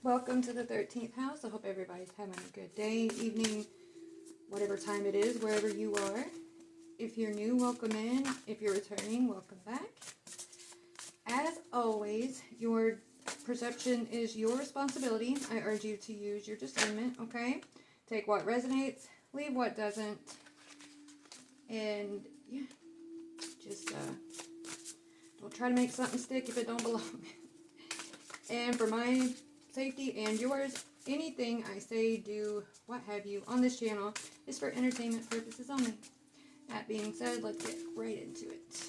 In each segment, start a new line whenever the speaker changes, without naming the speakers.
Welcome to the 13th house. I hope everybody's having a good day, evening, whatever time it is, wherever you are. If you're new, welcome in. If you're returning, welcome back. As always, your perception is your responsibility. I urge you to use your discernment, okay? Take what resonates, leave what doesn't, and yeah, just don't try to make something stick if it don't belong. And for my safety and yours, anything I say, do, what have you on this channel is for entertainment purposes only. That being said, let's get right into it.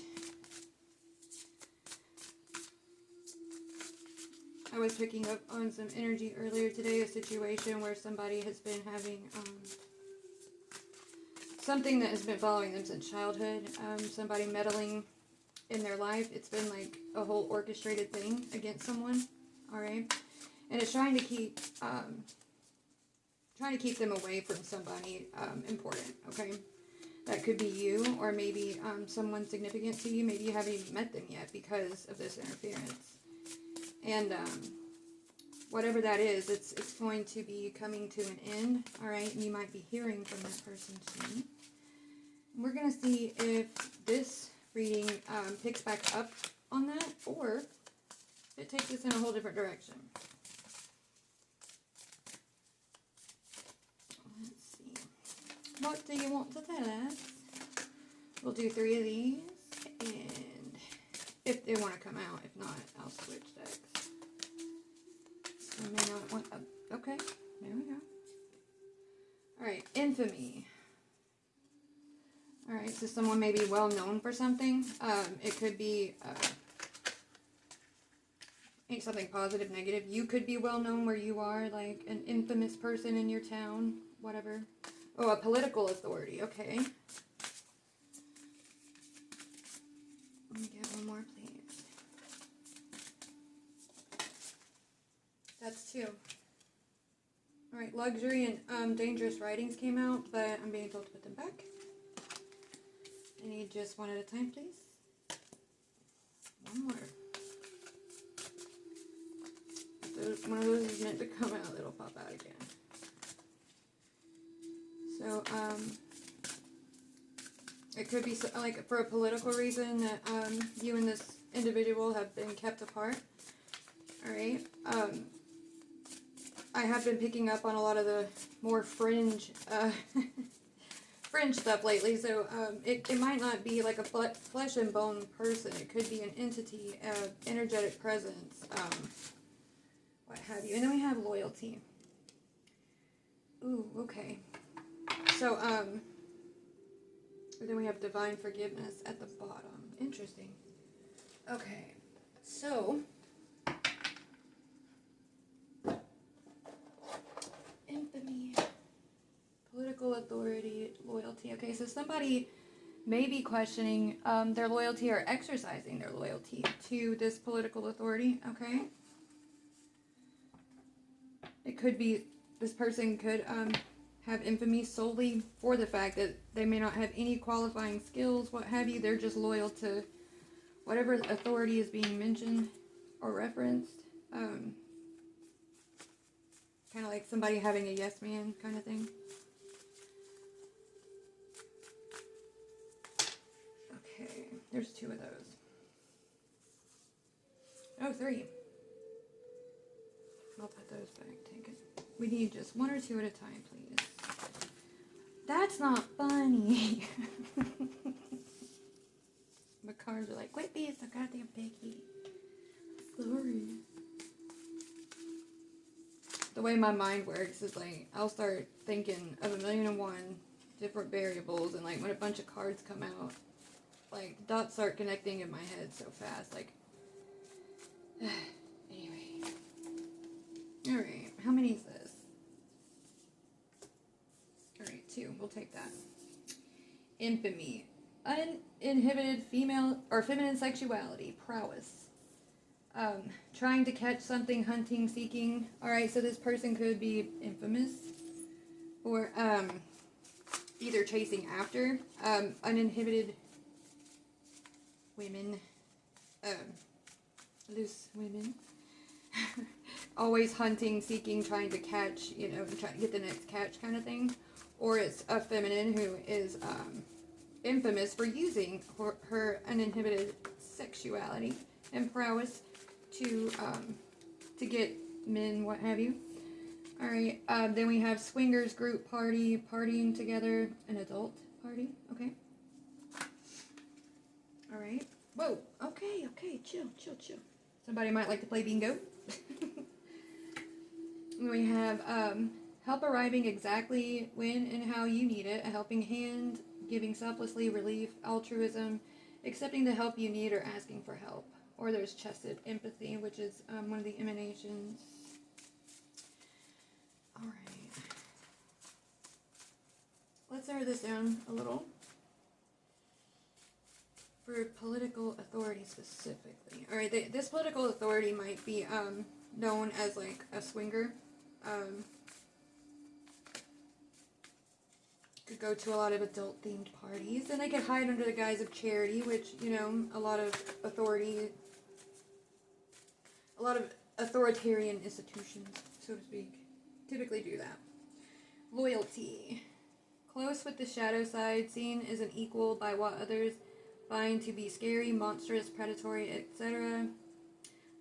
I was picking up on some energy earlier today, a situation where somebody has been having something that has been following them since childhood, somebody meddling in their life. It's been like a whole orchestrated thing against someone, all right? And it's trying to keep them away from somebody important, okay? That could be you, or maybe someone significant to you. Maybe you haven't even met them yet because of this interference. And whatever that is, it's going to be coming to an end, all right? And you might be hearing from that person soon. We're going to see if this reading picks back up on that, or it takes us in a whole different direction. Let's see. What do you want to tell us? We'll do 3 of these, and if they want to come out, if not, I'll switch decks. So I may not want. Okay, there we go. All right, infamy. All right, so someone may be well known for something. It could be something positive, negative. You could be well known where you are, like an infamous person in your town, whatever. Oh, a political authority. Okay. Let me get one more, please. That's 2. All right, luxury and dangerous writings came out, but I'm being told to put them back. I need just one at a time, please. One more. If one of those is meant to come out, it'll pop out again. So, it could be like for a political reason that you and this individual have been kept apart. All right. I have been picking up on a lot of the more fringe stuff lately, so it might not be like a flesh and bone person. It could be an entity, energetic presence, what have you. And then we have loyalty. Ooh, okay. So, then we have divine forgiveness at the bottom. Interesting. Okay, so infamy, political authority, loyalty. Okay, so somebody may be questioning their loyalty or exercising their loyalty to this political authority, okay? It could be, this person could have infamy solely for the fact that they may not have any qualifying skills, what have you. They're just loyal to whatever authority is being mentioned or referenced. Kind of like somebody having a yes man kind of thing. Okay, there's 2 of those. Oh, 3. I'll put those back. Take it. We need just 1 or 2 at a time, please. That's not funny. The cards are like, quit being so goddamn picky. Sorry. The way my mind works is like, I'll start thinking of 1,000,001 different variables, and like when a bunch of cards come out, like dots start connecting in my head so fast. Like, anyway. Alright, how many is this? Alright, 2. We'll take that. Infamy. Uninhibited female or feminine sexuality. Prowess. Trying to catch something, hunting, seeking. Alright, so this person could be infamous. Or either chasing after uninhibited women. Loose women. always hunting, seeking, trying to catch, you know, trying to get the next catch kind of thing. Or it's a feminine who is infamous for using her uninhibited sexuality and prowess to get men, what have you. Alright, then we have swingers group party, partying together, an adult party, okay. Alright, whoa, okay, chill. Somebody might like to play bingo. We have help arriving exactly when and how you need it, a helping hand, giving selflessly, relief, altruism, accepting the help you need or asking for help. Or there's chested empathy, which is one of the emanations. Alright. Let's narrow this down a little. For political authority specifically. Alright, this political authority might be known as like a swinger. Could go to a lot of adult themed parties, and they could hide under the guise of charity, which, you know, a lot of authoritarian institutions, so to speak, typically do that. Loyalty. Close with the shadow side, seen as an equal by what others find to be scary, monstrous, predatory, etc.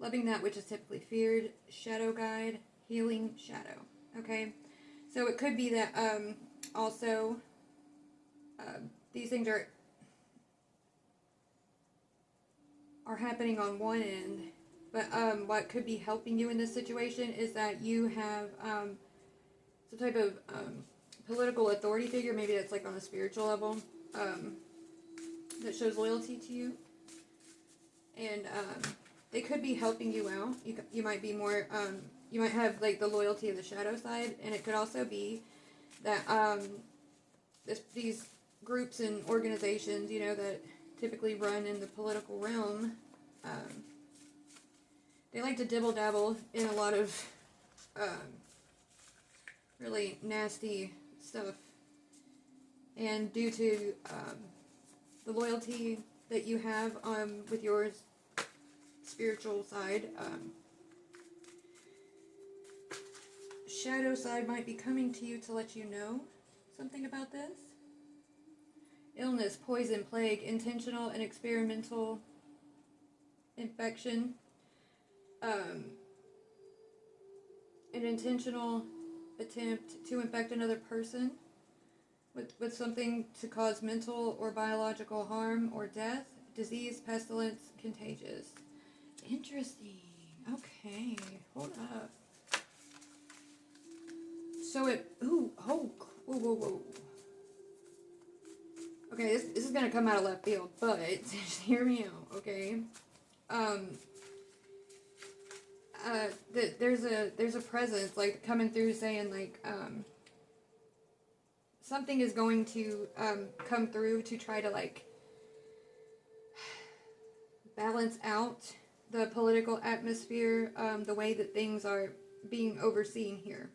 Loving that which is typically feared. Shadow guide. Healing shadow. Okay? So it could be that, also, these things are happening on one end, but what could be helping you in this situation is that you have some type of political authority figure, maybe that's like on a spiritual level, that shows loyalty to you, and they could be helping you out. You might be more, you might have like the loyalty of the shadow side, and it could also be that these groups and organizations, you know, that typically run in the political realm, they like to dibble-dabble in a lot of really nasty stuff. And due to the loyalty that you have with your spiritual side, shadow side might be coming to you to let you know something about this. Illness, poison, plague, intentional and experimental infection, an intentional attempt to infect another person with something to cause mental or biological harm or death, disease, pestilence, contagious. Interesting. Okay, hold up. So whoa. Okay, this is gonna come out of left field, but just hear me out, okay? There's a presence like coming through saying like something is going to come through to try to like balance out the political atmosphere, the way that things are being overseen here,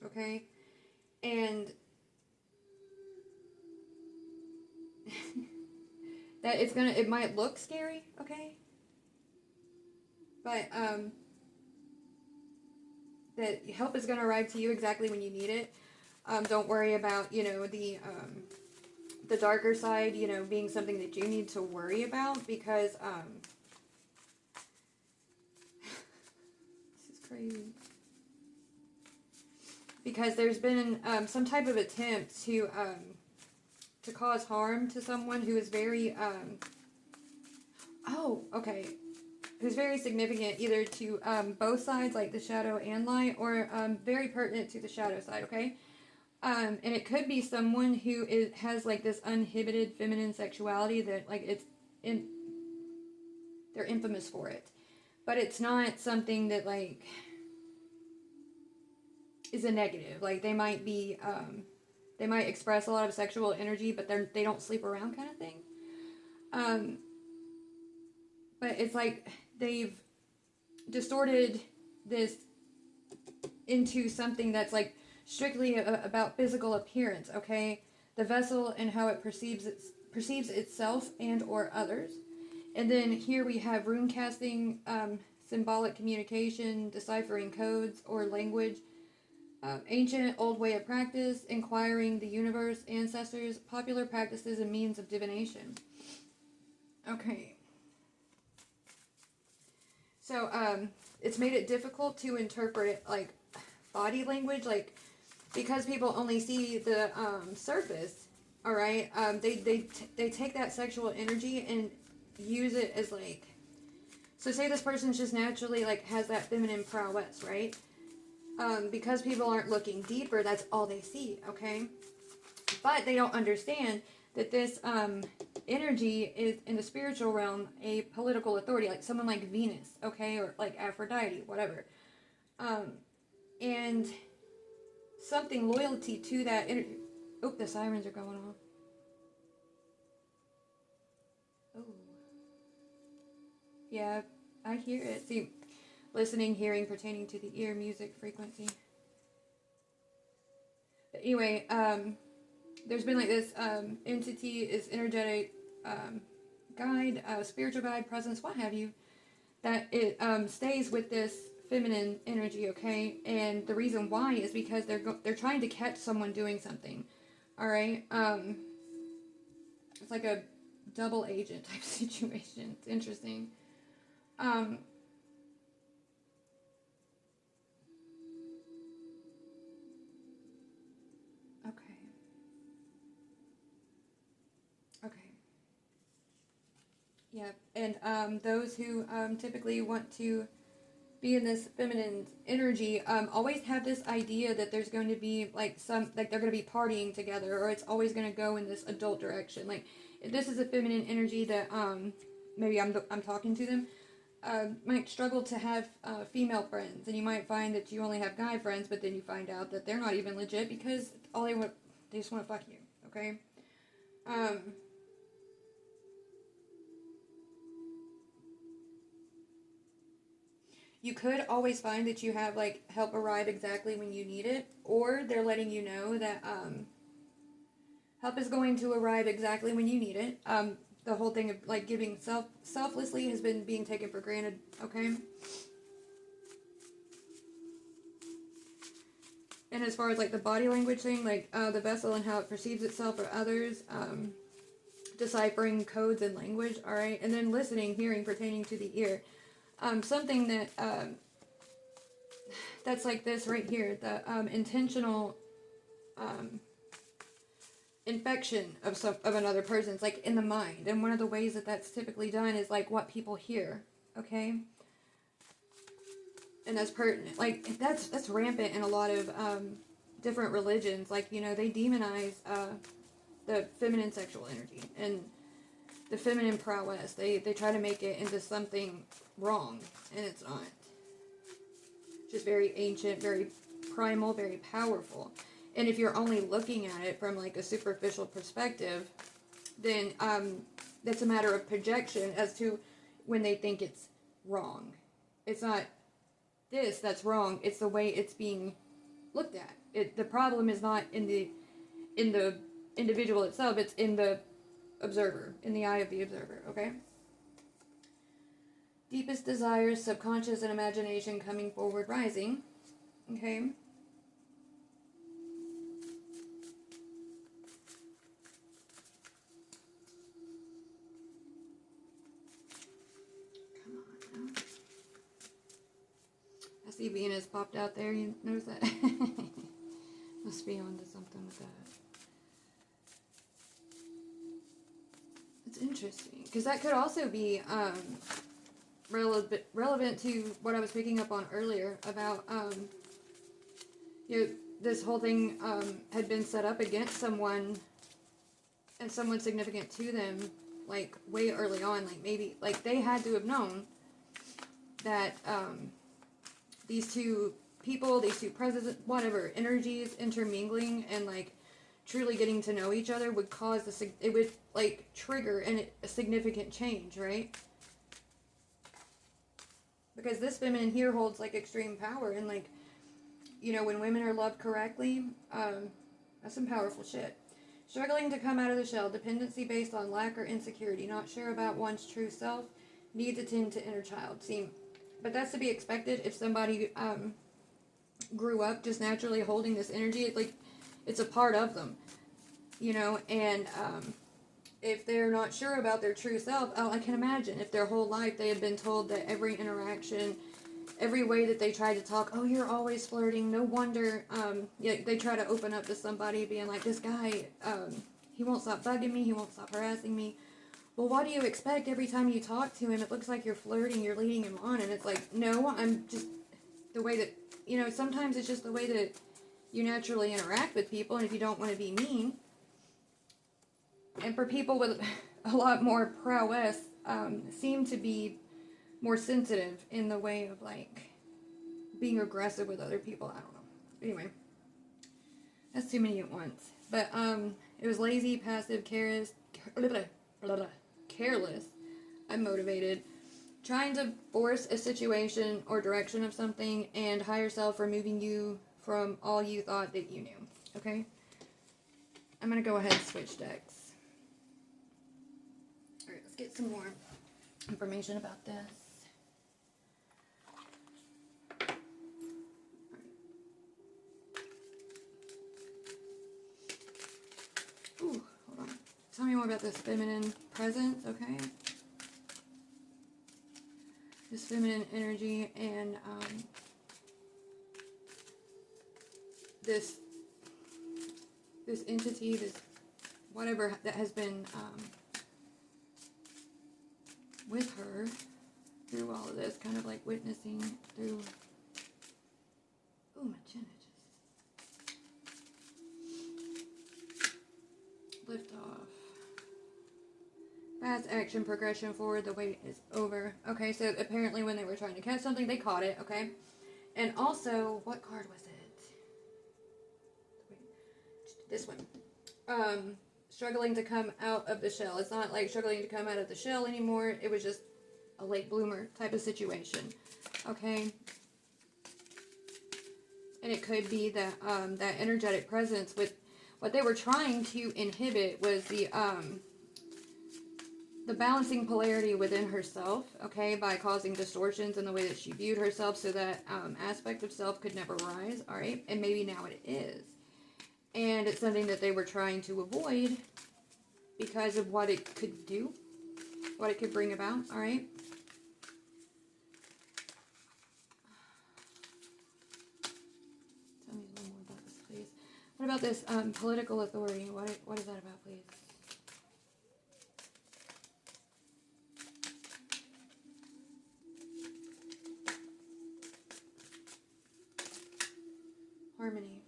okay? And that it might look scary, okay? But that help is gonna arrive to you exactly when you need it. Don't worry about, you know, the darker side, you know, being something that you need to worry about, because this is crazy. Because there's been some type of attempt to cause harm to someone who is very who's very significant either to both sides, like the shadow and light, or very pertinent to the shadow side, okay? And it could be someone who has like this uninhibited feminine sexuality that like they're infamous for it, but it's not something that like is a negative. Like they might be they might express a lot of sexual energy, but they don't sleep around kind of thing. But it's like they've distorted this into something that's like strictly about physical appearance, okay? The vessel and how it perceives itself and or others. And then here we have rune casting, symbolic communication, deciphering codes or language, ancient old way of practice, inquiring the universe, ancestors, popular practices and means of divination. Okay. So, it's made it difficult to interpret it, like, body language, like, because people only see the, surface, alright, they take that sexual energy and use it as, like, so say this person's just naturally, like, has that feminine prowess, right? Because people aren't looking deeper, that's all they see, okay? But they don't understand that this, energy is, in the spiritual realm, a political authority, like someone like Venus, okay, or like Aphrodite, whatever. And something loyalty to that energy. Oh, the sirens are going off. Oh. Yeah, I hear it. See, listening, hearing, pertaining to the ear, music, frequency. But anyway, there's been like this entity, is energetic guide, spiritual guide, presence, what have you, that it stays with this feminine energy, okay? And the reason why is because they're trying to catch someone doing something, all right? It's like a double agent type situation. It's interesting. Okay. Yeah, and those who typically want to be in this feminine energy always have this idea that there's going to be like they're going to be partying together, or it's always going to go in this adult direction. Like, if this is a feminine energy that maybe I'm talking to them, might struggle to have female friends, and you might find that you only have guy friends, but then you find out that they're not even legit because they just want to fuck you. Okay. You could always find that you have, like, help arrive exactly when you need it, or they're letting you know that help is going to arrive exactly when you need it. The whole thing of, like, giving selflessly has been being taken for granted, okay? And as far as, like, the body language thing, like, the vessel and how it perceives itself or others, deciphering codes and language, alright? And then listening, hearing, pertaining to the ear. Something that, that's like this right here, the intentional infection of another person's, like, in the mind. And one of the ways that that's typically done is, like, what people hear, okay? And that's pertinent. Like, that's rampant in a lot of different religions. Like, you know, they demonize the feminine sexual energy and the feminine prowess. They try to make it into something wrong, and it's not. It's just very ancient, very primal, very powerful. And if you're only looking at it from, like, a superficial perspective, then that's a matter of projection as to when they think it's wrong. It's not this that's wrong, it's the way it's being looked at. The problem is not in the individual itself, it's in the observer, in the eye of the observer, okay? Deepest desires, subconscious and imagination coming forward, rising, okay? Come on now. I see Venus popped out there, you notice that? Must be onto something with that. It's interesting, because that could also be relevant to what I was picking up on earlier about you know, this whole thing had been set up against someone and someone significant to them, like, way early on. Like, maybe, like, they had to have known that these two people, these two presidents, whatever, energies intermingling and, like, truly getting to know each other would cause it would, like, trigger a significant change, right? Because this feminine here holds, like, extreme power, and, like, you know, when women are loved correctly, that's some powerful shit. Struggling to come out of the shell, dependency based on lack or insecurity, not sure about one's true self, needs attend to inner child. See, But that's to be expected if somebody grew up just naturally holding this energy. It's like, it's a part of them, you know, and if they're not sure about their true self, I can imagine if their whole life they had been told that every interaction, every way that they try to talk, oh, you're always flirting, no wonder, yeah, they try to open up to somebody being like, this guy, he won't stop bugging me, he won't stop harassing me. Well, what do you expect every time you talk to him? It looks like you're flirting, you're leading him on, and it's like, no, I'm just, the way that, you know, sometimes it's just the way that you naturally interact with people, and if you don't want to be mean, and for people with a lot more prowess, seem to be more sensitive in the way of, like, being aggressive with other people. I don't know. Anyway, that's too many at once. But, it was lazy, passive, careless, unmotivated, trying to force a situation or direction of something, and higher self removing you from all you thought that you knew. Okay? I'm going to go ahead and switch decks. Alright, let's get some more information about this. Ooh, hold on. Tell me more about this feminine presence, okay? This feminine energy and this entity, this whatever that has been with her through all of this, kind of like witnessing through. Ooh, my chin itches. Lift off. Fast action, progression forward, the wait is over. Okay, so apparently when they were trying to catch something, they caught it, okay? And also, what card was it? This one. Struggling to come out of the shell. It's not like struggling to come out of the shell anymore. It was just a late bloomer type of situation. Okay? And it could be that that energetic presence with what they were trying to inhibit was the balancing polarity within herself, okay, by causing distortions in the way that she viewed herself, so that aspect of self could never rise, all right? And maybe now it is. And it's something that they were trying to avoid because of what it could do, what it could bring about, all right? Tell me a little more about this, please. What about this political authority? What is that about, please? Harmony.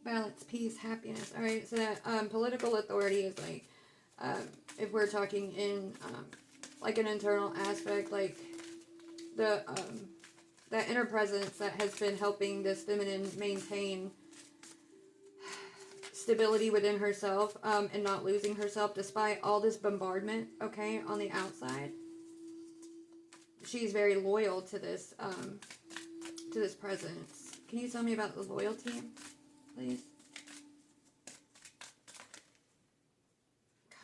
Balance, peace, happiness. All right, so that political authority is like, if we're talking in like an internal aspect, like the that inner presence that has been helping this feminine maintain stability within herself and not losing herself despite all this bombardment, okay, on the outside. She's very loyal to this presence. Can you tell me about the loyalty, please?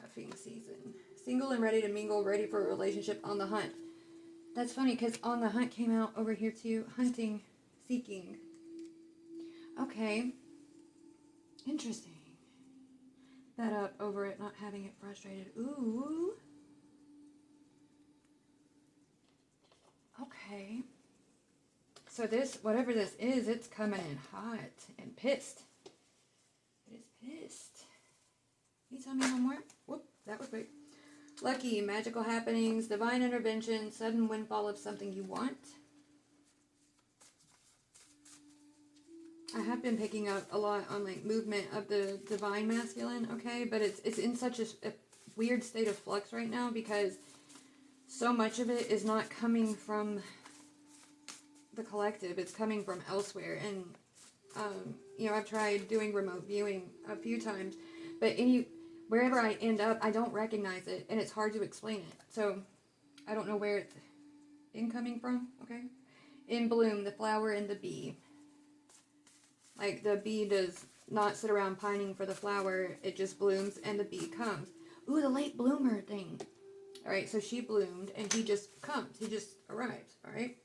Cuffing season. Single and ready to mingle, ready for a relationship, on the hunt. That's funny because on the hunt came out over here too. Hunting, seeking. Okay. Interesting. That up over it, not having it frustrated. Ooh. Okay. So this, whatever this is, it's coming in hot and pissed. It is pissed. Can you tell me one more? Whoop, that was quick. Lucky, magical happenings, divine intervention, sudden windfall of something you want. I have been picking up a lot on like movement of the divine masculine, okay? But it's in such a weird state of flux right now because so much of it is not coming from the collective, it's coming from elsewhere. And you know, I've tried doing remote viewing a few times, but wherever I end up, I don't recognize it, and it's hard to explain it. So I don't know where it's coming from, okay? In bloom, the flower and the bee. Like, the bee does not sit around pining for the flower, it just blooms and the bee comes. Ooh, the late bloomer thing. All right, so she bloomed, and he just comes. He just arrives, all right?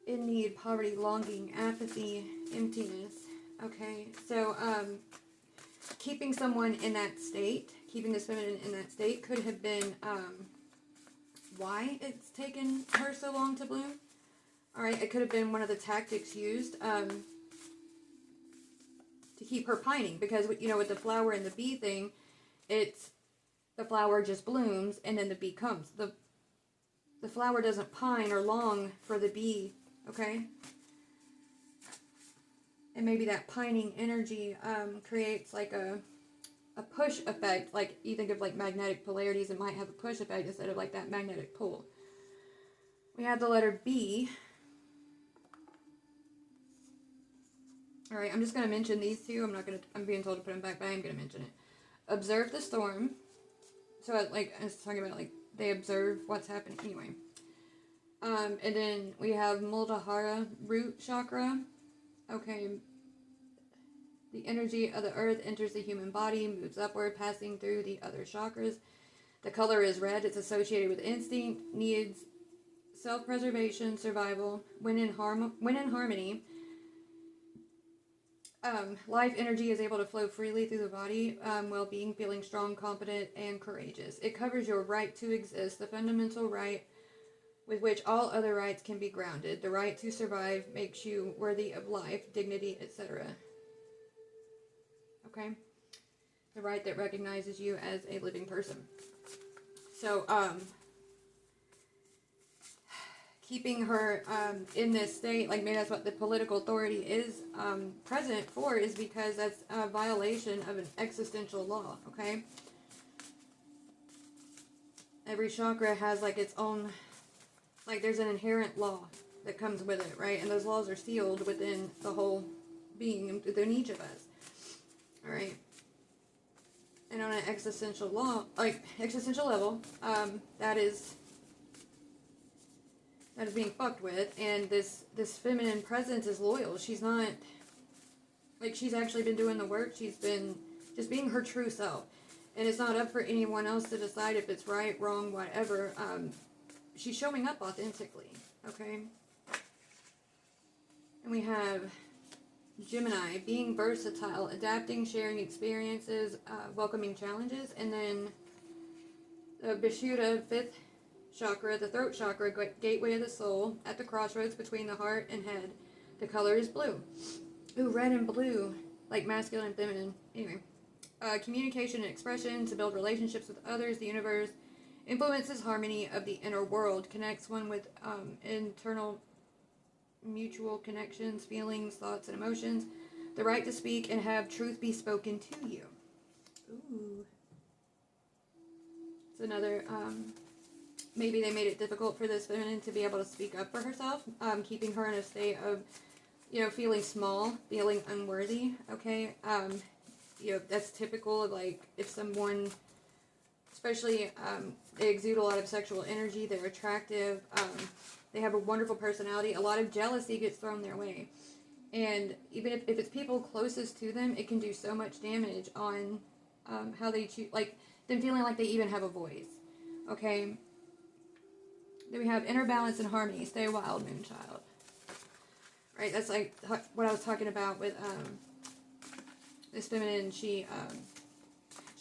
In need, poverty, longing, apathy, emptiness. Okay, so keeping someone in that state, keeping this feminine in that state could have been why it's taken her so long to bloom. All right, it could have been one of the tactics used to keep her pining, because, you know, with the flower and the bee thing, it's the flower just blooms and then the bee comes. The flower doesn't pine or long for the bee, okay? And maybe that pining energy creates like a push effect. Like, you think of like magnetic polarities, it might have a push effect instead of like that magnetic pull. We have the letter B. All right, I'm just going to mention these two. I'm being told to put them back, but I am going to mention it. Observe the storm. So, like, I was talking about, like, they observe what's happening. Anyway. And then we have Muladhara, root chakra. Okay. The energy of the earth enters the human body, moves upward, passing through the other chakras. The color is red. It's associated with instinct, needs, self-preservation, survival. When in harmony, life energy is able to flow freely through the body, well-being, feeling strong, confident, and courageous. It covers your right to exist, the fundamental right with which all other rights can be grounded. The right to survive makes you worthy of life, dignity, etc. Okay? The right that recognizes you as a living person. So, keeping her in this state, like maybe that's what the political authority is present for, is because that's a violation of an existential law, okay? Every chakra has like its own, like there's an inherent law that comes with it, right? And those laws are sealed within the whole being, within each of us, all right? And on an existential law, like existential level, that is being fucked with, and this feminine presence is loyal. She's not, like, she's actually been doing the work. She's been just being her true self, and it's not up for anyone else to decide if it's right, wrong, whatever. She's showing up authentically, okay? And we have Gemini, being versatile, adapting, sharing experiences, welcoming challenges, and then Vishuddha, 5th chakra, the throat chakra, gateway of the soul, at the crossroads between the heart and head. The color is blue. Ooh, red and blue, like masculine and feminine. Anyway, communication and expression, to build relationships with others, the universe, influences harmony of the inner world, connects one with internal mutual connections, feelings, thoughts, and emotions. The right to speak and have truth be spoken to you. Ooh. It's another, maybe they made it difficult for this feminine to be able to speak up for herself, keeping her in a state of, you know, feeling small, feeling unworthy, okay? You know, that's typical of, like, if someone, especially, they exude a lot of sexual energy, they're attractive, they have a wonderful personality, a lot of jealousy gets thrown their way. And even if it's people closest to them, it can do so much damage on how they choose, like, them feeling like they even have a voice, okay? Then we have inner balance and harmony. Stay wild, Moonchild. Right, that's like what I was talking about with this feminine. She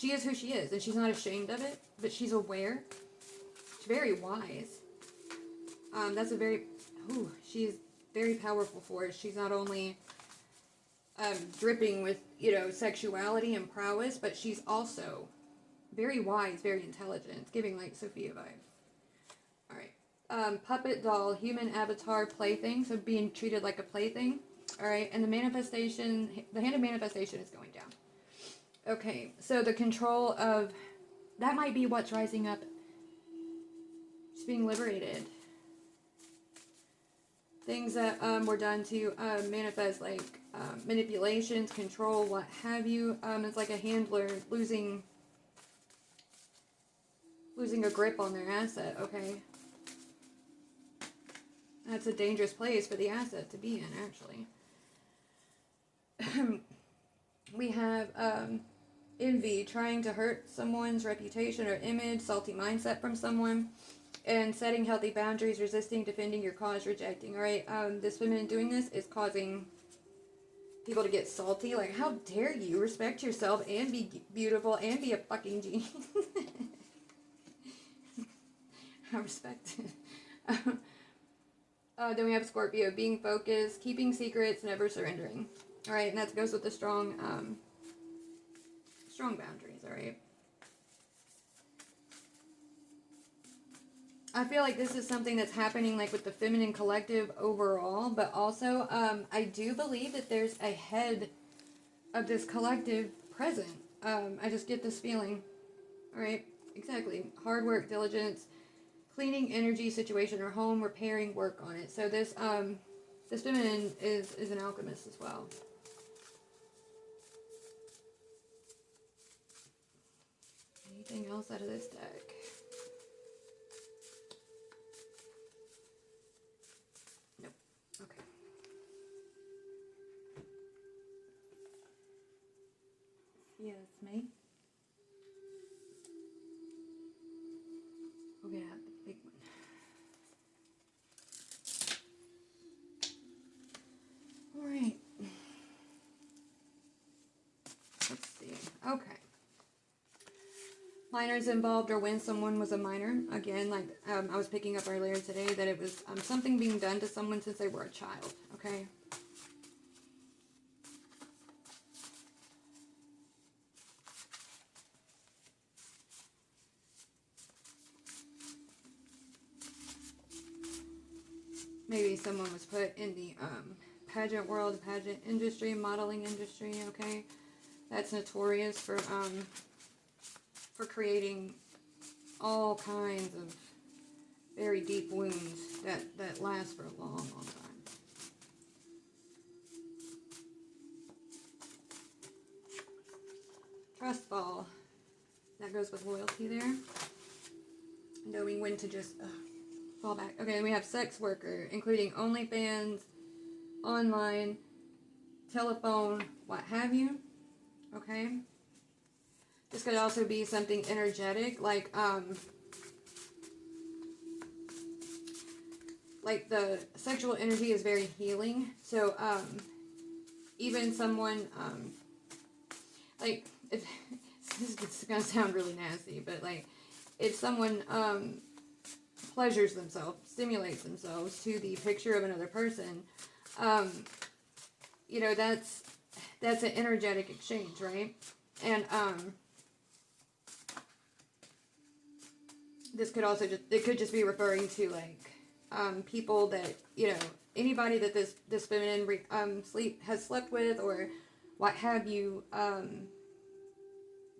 is who she is, and she's not ashamed of it, but she's aware. She's very wise. That's a very, she's very powerful force. She's not only dripping with, you know, sexuality and prowess, but she's also very wise, very intelligent, giving like Sophia vibes. Puppet doll, human avatar, plaything, so being treated like a plaything. Alright, and the manifestation, the hand of manifestation is going down. Okay, so the control of, that might be what's rising up. She's being liberated. Things that were done to manifest, like manipulations, control, what have you. It's like a handler losing a grip on their asset, okay? That's a dangerous place for the asset to be in, actually. We have envy, trying to hurt someone's reputation or image, salty mindset from someone, and setting healthy boundaries, resisting, defending your cause, rejecting. All right, this feminine doing this is causing people to get salty. Like, how dare you respect yourself and be beautiful and be a fucking genius? I respect it. Then we have Scorpio, being focused, keeping secrets, never surrendering. All right, and that goes with the strong boundaries. All right. I feel like this is something that's happening like with the feminine collective overall, but also I do believe that there's a head of this collective present. I just get this feeling. All right, exactly. Hard work, diligence, cleaning energy situation or home, repairing, work on it. So this this feminine is an alchemist as well. Anything else out of this deck? Nope. Okay. Yes, me. We'll get out the big one. All right. Let's see. Okay. Minors involved or when someone was a minor. Again, like I was picking up earlier today that it was something being done to someone since they were a child. Okay. Maybe someone was put in the pageant world, pageant industry, modeling industry. Okay. That's notorious for creating all kinds of very deep wounds that last for a long, long time. Trust fall. That goes with loyalty there. Knowing when to just fall back. Okay, then we have sex worker, including OnlyFans, online, telephone, what have you. Okay. This could also be something energetic, like the sexual energy is very healing. So even someone like if, this is gonna sound really nasty, but like if someone pleasures themselves, stimulates themselves to the picture of another person, you know, that's an energetic exchange, right? And this could also it could just be referring to like people that, you know, anybody that this feminine has slept with or what have you.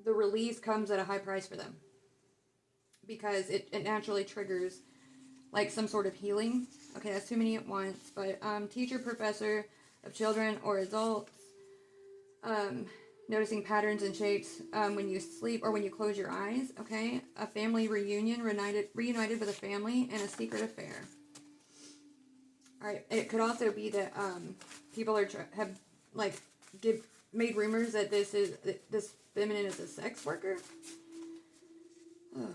The release comes at a high price for them because it naturally triggers like some sort of healing. Okay, that's too many at once. But teacher, professor of children or adults, noticing patterns and shapes when you sleep or when you close your eyes. Okay, a family reunion, reunited with a family, and a secret affair. All right, it could also be that people have like made rumors that this feminine is a sex worker. Oh,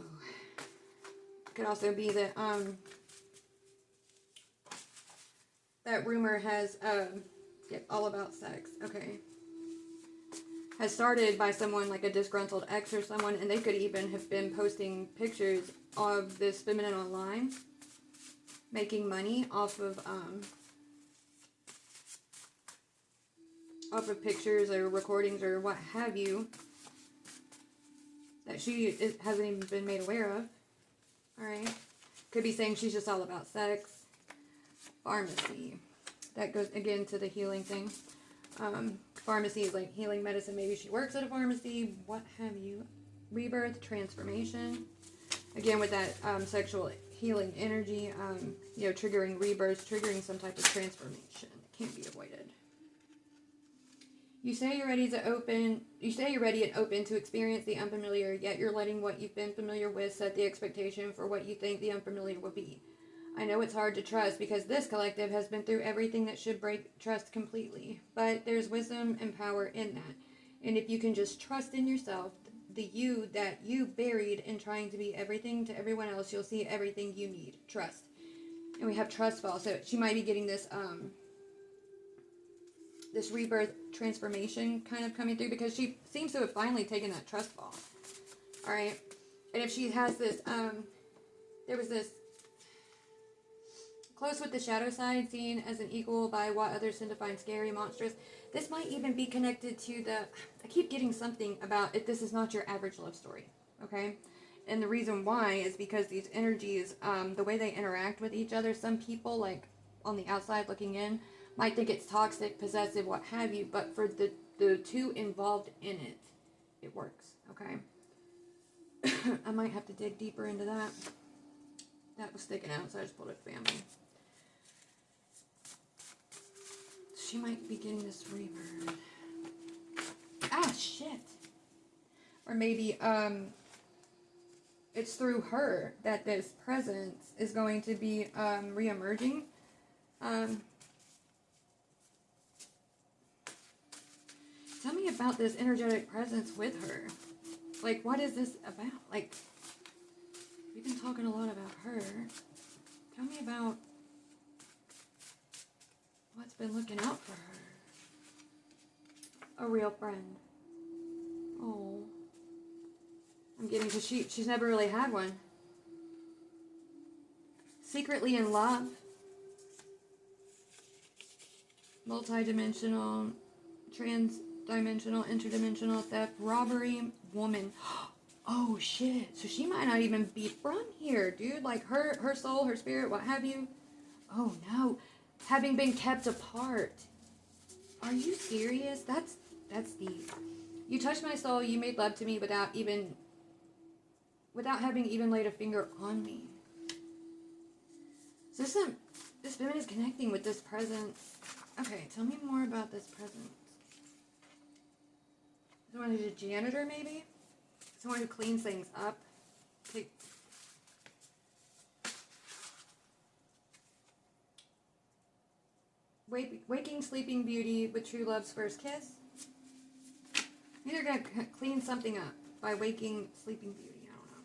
it could also be that that rumor has all about sex. Okay. Has started by someone like a disgruntled ex or someone, and they could even have been posting pictures of this feminine online, making money off of pictures or recordings or what have you that she hasn't even been made aware of. All right, could be saying she's just all about sex. Pharmacy, that goes again to the healing thing. Pharmacy is like healing medicine. Maybe she works at a pharmacy, what have you. Rebirth, transformation. Again, with that sexual healing energy, you know, triggering rebirth, triggering some type of transformation. It can't be avoided. You say you're ready and open to experience the unfamiliar, yet you're letting what you've been familiar with set the expectation for what you think the unfamiliar will be. I know it's hard to trust because this collective has been through everything that should break trust completely, but there's wisdom and power in that. And if you can just trust in yourself, the you that you buried in trying to be everything to everyone else, you'll see everything you need. Trust. And we have trust fall. So she might be getting this this rebirth transformation kind of coming through, because she seems to have finally taken that trust fall. Alright? And if she has this, there was this close with the shadow side, seen as an equal by what others tend to find scary, monstrous. This might even be connected to the, I keep getting something about if this is not your average love story, okay? And the reason why is because these energies, the way they interact with each other, some people, like, on the outside looking in, might think it's toxic, possessive, what have you, but for the two involved in it, it works, okay? I might have to dig deeper into that. That was sticking out, so I just pulled it family. She might be getting this rebirth. Ah, shit. Or maybe, it's through her that this presence is going to be, re-emerging. Tell me about this energetic presence with her. Like, what is this about? Like, we've been talking a lot about her. Tell me about what's been looking out for her. A real friend. Oh. I'm getting, because she's never really had one. Secretly in love. Multi-dimensional, trans-dimensional, interdimensional theft, robbery, woman. Oh shit. So she might not even be from here, dude. Like her soul, her spirit, what have you. Oh no. Having been kept apart. Are you serious? That's deep. You touched my soul, you made love to me without having even laid a finger on me. So this woman is connecting with this presence. Okay, tell me more about this presence. Someone who's a janitor, maybe? Someone who cleans things up. Okay. Waking sleeping beauty with true love's first kiss. Maybe they're going to clean something up by waking sleeping beauty. I don't know.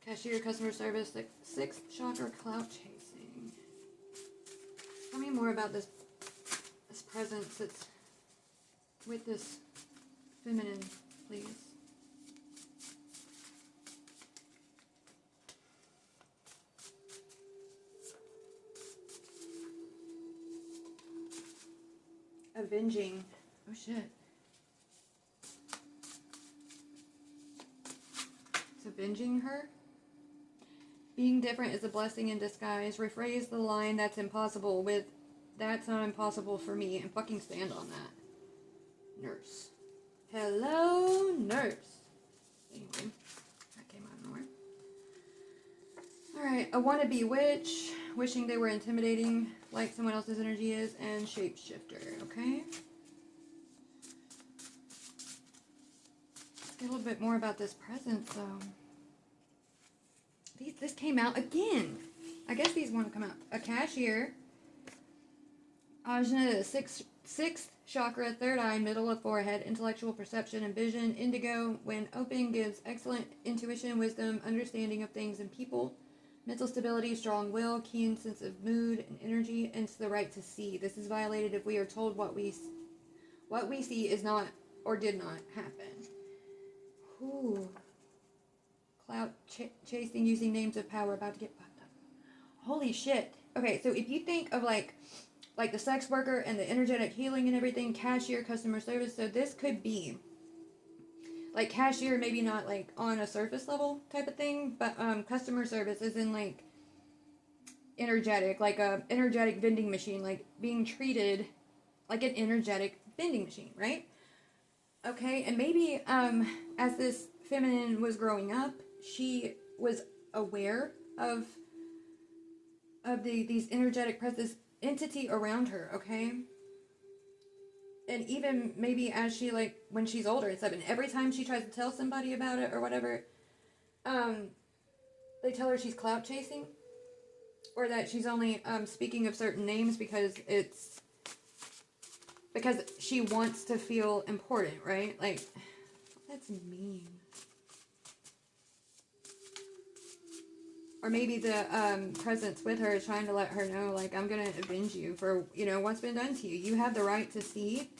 Cashier, customer service, sixth chakra, clout chasing. Tell me more about this presence that's with this feminine, please. Avenging. Oh shit. It's avenging her. Being different is a blessing in disguise. Rephrase the line "that's impossible" with "that's not impossible for me," and fucking stand on that. Nurse. Hello, nurse. Anyway, that came out of nowhere. Alright, a wannabe witch, wishing they were intimidating like someone else's energy is, and shapeshifter, okay? Let's get a little bit more about this presence, though. This came out again. I guess these want to come out. A cashier. Ajna, sixth chakra, third eye, middle of forehead, intellectual perception and vision. Indigo, when open, gives excellent intuition, wisdom, understanding of things and people. Mental stability, strong will, keen sense of mood and energy, and it's the right to see. This is violated if we are told what we see is not or did not happen. Ooh. Clout chasing, using names of power, about to get fucked up. Holy shit. Okay, so if you think of like the sex worker and the energetic healing and everything, cashier, customer service, so this could be like cashier, maybe not like on a surface level type of thing, but customer service is in like energetic, like a energetic vending machine, like being treated like an energetic vending machine, right? Okay, and maybe as this feminine was growing up, she was aware of these energetic presence, entity around her, okay? And even maybe as she, like, when she's older and stuff, and every time she tries to tell somebody about it or whatever, they tell her she's clout chasing, or that she's only speaking of certain names because it's because she wants to feel important, right? Like, that's mean. Or maybe the presence with her is trying to let her know, like, I'm going to avenge you for, you know, what's been done to you. You have the right to see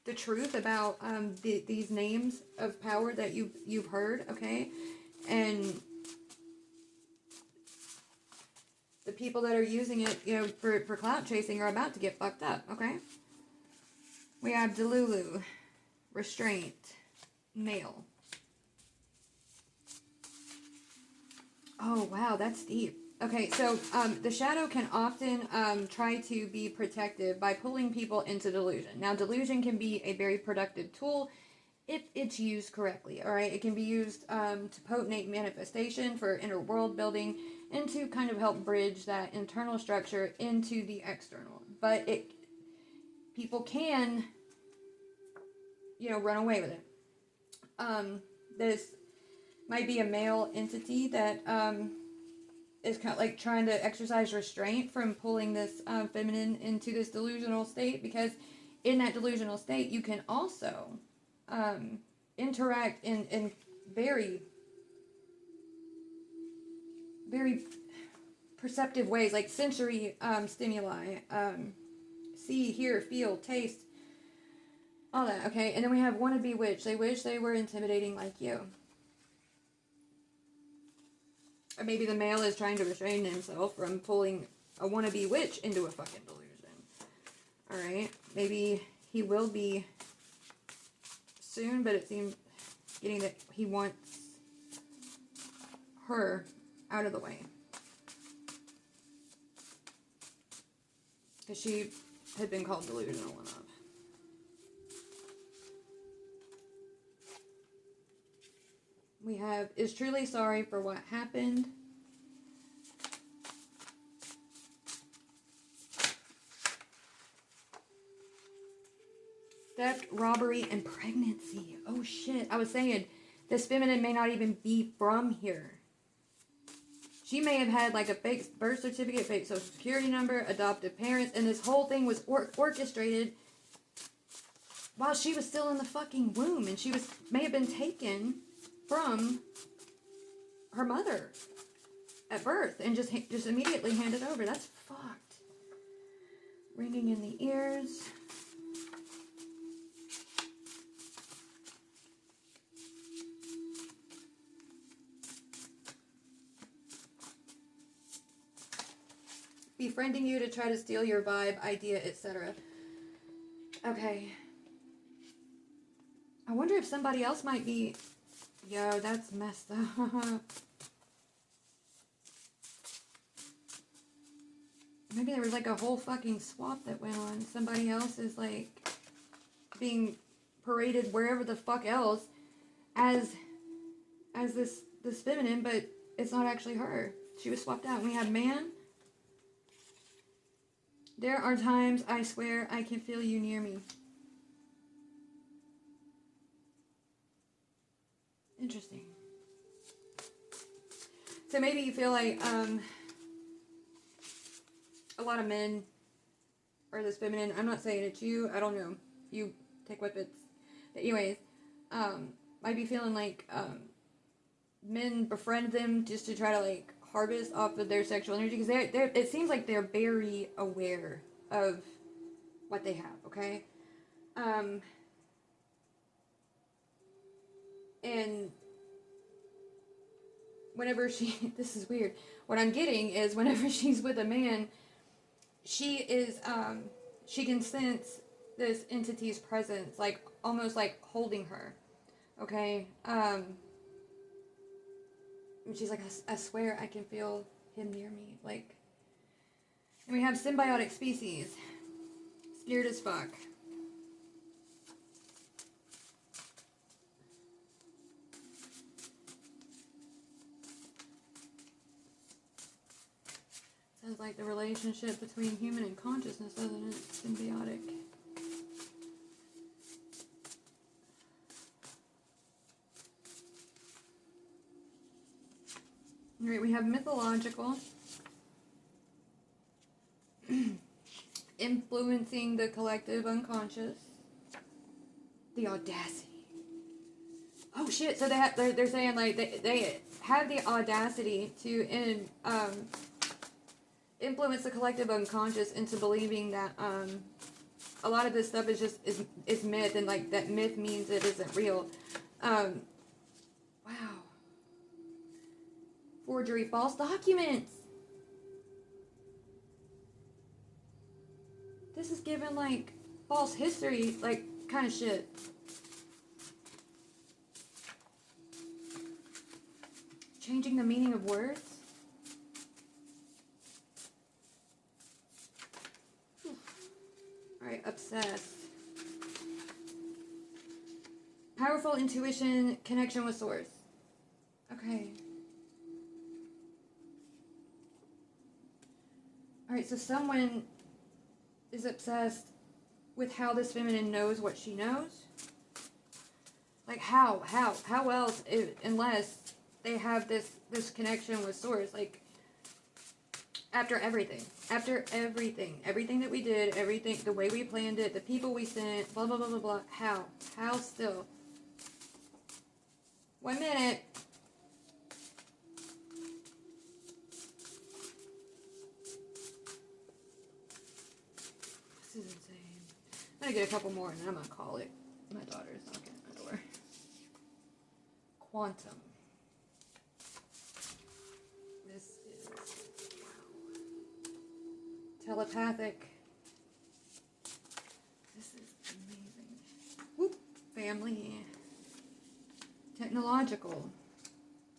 the truth about these names of power that you've heard, okay? And the people that are using it, you know, for clout chasing are about to get fucked up, okay? We have Delulu, restraint, male. Oh, wow, that's deep. Okay, so the shadow can often try to be protective by pulling people into delusion. Now, delusion can be a very productive tool if it's used correctly, all right? It can be used to potentate manifestation for inner world building and to kind of help bridge that internal structure into the external. But people can, you know, run away with it. This might be a male entity that is kind of like trying to exercise restraint from pulling this feminine into this delusional state, because in that delusional state you can also interact in very, very perceptive ways, like sensory stimuli, see, hear, feel, taste, all that, okay? And then we have wannabe witch. They wish they were intimidating like you. Or maybe the male is trying to restrain himself from pulling a wannabe witch into a fucking delusion. Alright? Maybe he will be soon, but it seems getting that he wants her out of the way. Because she had been called delusional enough. We have, is truly sorry for what happened. Theft, robbery, and pregnancy. Oh shit. I was saying, this feminine may not even be from here. She may have had like a fake birth certificate, fake social security number, adoptive parents, and this whole thing was orchestrated while she was still in the fucking womb, and she may have been taken from her mother at birth and just immediately handed over. That's fucked. Ringing in the ears. Befriending you to try to steal your vibe, idea, etc. Okay. I wonder if somebody else might be... Yo, that's messed up. Maybe there was like a whole fucking swap that went on. Somebody else is like being paraded wherever the fuck else as this feminine, but it's not actually her. She was swapped out. We have man. There are times I swear I can feel you near me. Interesting. So maybe you feel like a lot of men are this feminine. I'm not saying it's you. I don't know. You take what fits. But anyways, might be feeling like men befriend them just to try to like harvest off of their sexual energy, because it seems like they're very aware of what they have. Okay. And whenever this is weird, what I'm getting is whenever she's with a man, she can sense this entity's presence, like, almost like holding her, okay? And she's like, I swear I can feel him near me, like, and we have symbiotic species, scared as fuck. Sounds like the relationship between human and consciousness, doesn't it? Symbiotic. Alright, we have mythological. influencing the collective unconscious. The audacity. Oh shit! So they're saying like they have the audacity to influence the collective unconscious into believing that a lot of this stuff is just is myth, and like that myth means it isn't real. Wow. Forgery, false documents. This is given like false history, like kind of shit. Changing the meaning of words. Alright, obsessed. Powerful intuition, connection with source. Okay. Alright, so someone is obsessed with how this feminine knows what she knows. Like how else, unless they have this connection with source, like after everything that we did, everything, the way we planned it, the people we sent, blah blah blah blah blah. How still? 1 minute. This is insane. I'm gonna get a couple more and then I'm gonna call it. My daughter's knocking at my door. Quantum. This is, wow. Telepathic. This is amazing. Whoop. Family. Technological.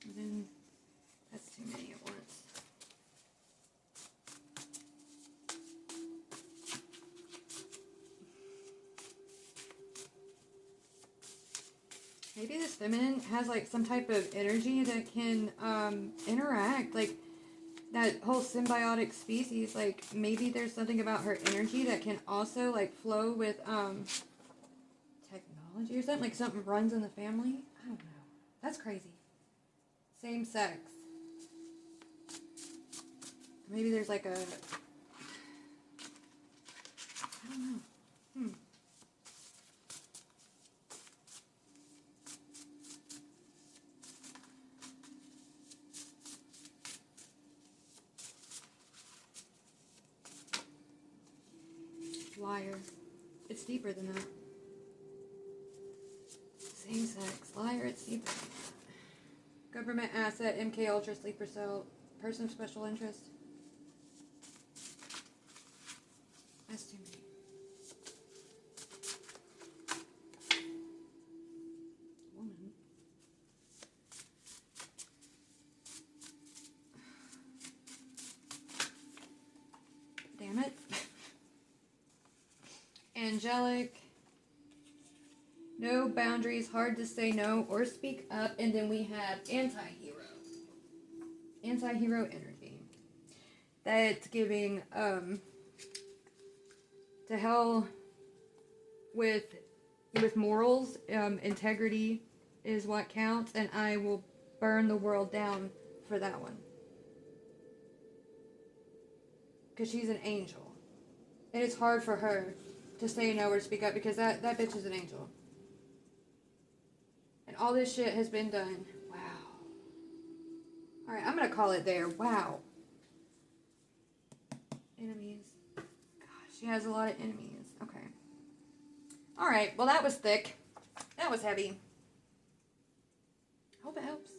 And then, that's too many at once. Maybe this feminine has like some type of energy that can interact, like that whole symbiotic species. Like maybe there's something about her energy that can also like flow with technology or something. Like something runs in the family. I don't know. That's crazy. Same sex. Maybe there's like a, I don't know. Liar. It's deeper than that. Same sex. Liar, it's deeper than that. Government asset, MK Ultra, sleeper cell, person of special interest. That's too many. Woman. Damn it. Angelic. No boundaries, hard to say no or speak up. And then we have anti-hero. Anti-hero energy. That's giving to hell with morals. Integrity is what counts, and I will burn the world down for that one. Because she's an angel. And it's hard for her to say no or speak up because that bitch is an angel. And all this shit has been done. Wow. Alright, I'm going to call it there. Wow. Enemies. Gosh, she has a lot of enemies. Okay. Alright, well that was thick. That was heavy. Hope it helps.